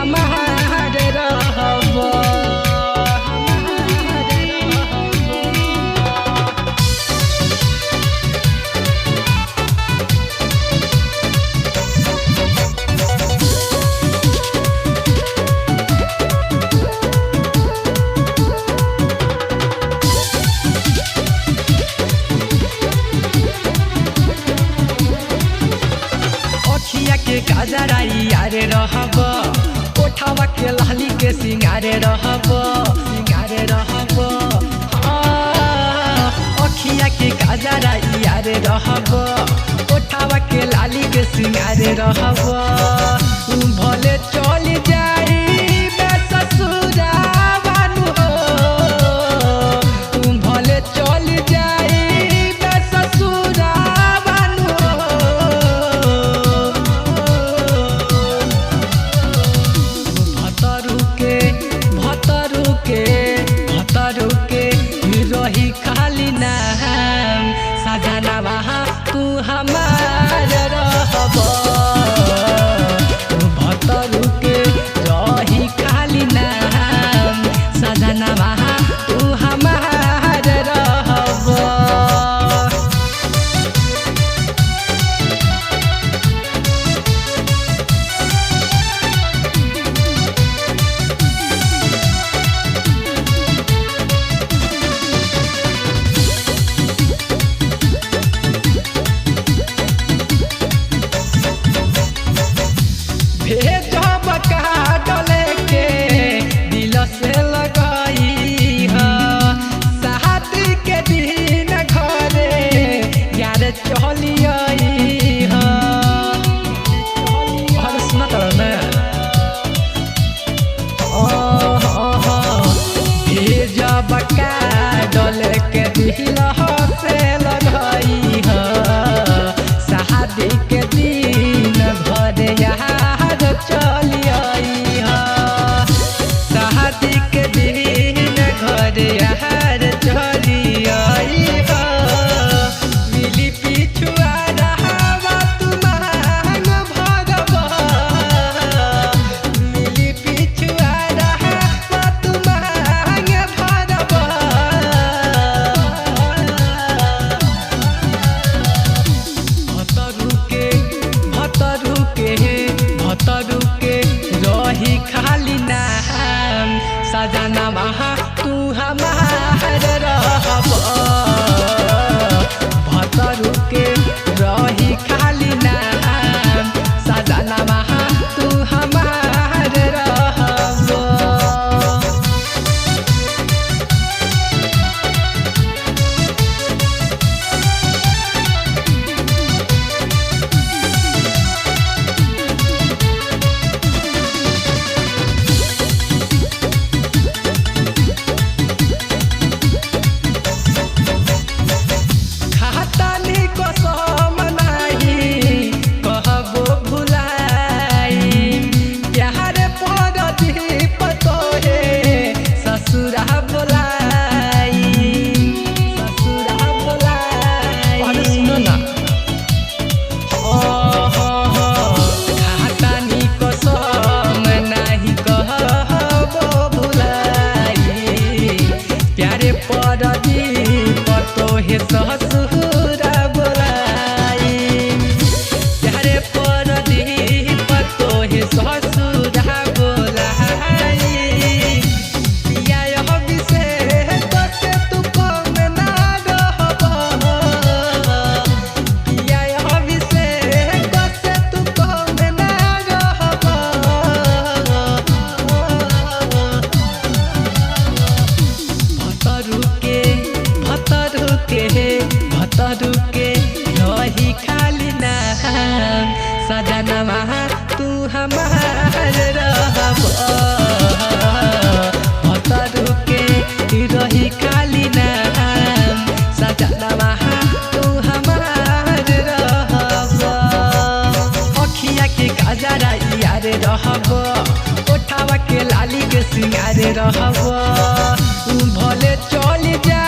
हमार रहब। के गजराई यारे रहब, ओठावा के लाली के सिंगारे रहब, सिंगारे रहब। अखिया के गजराई यारे रहब, ओठावा के लाली के सिंगारे रहब। भले चल जाई ससुरावा नु हो, भले चल जाई ससुरावा नु हो। भतरू के रही खाली नाम, सजना वहाँ तू हमार रहब। भतरू के रही खाली नाम, सजना वहाँ तू हमार रहब। भेजब काटल के दिल से लगाई ह, शादी के दिन घरे यार चलिए ह। सुना तर ना भेजब काटल के दिल से लगाई ह, शादी के दिन घरे यार चलिए ह। शादी के दिन घर यार चलिए ह। मिली पिछुआ रहबा तू मांग भरब, मिली पिछुआ रहबा तू मांग भरब। भतरू के रही खाली नाम, सजना वहाँ तू हमार रहब। भतरू के रही खाली नाम, सजना वहाँ तू हमार रहब। ससुरा बोलाई यारे परदीप तोहे ससुरा बोलाई। पिया अभिषेक से तू कम ना रहब, पिया अभिषेक से तू कम ना रहब। भतरू के रही खाली नाम, सजनवा तू हमार रहब। भतरू के रही खाली नाम, सजनवा तू हमार रहब। अखिया के गजरा यार रहब, ओठावा के लाली के सिंगार रहब। भले चल जा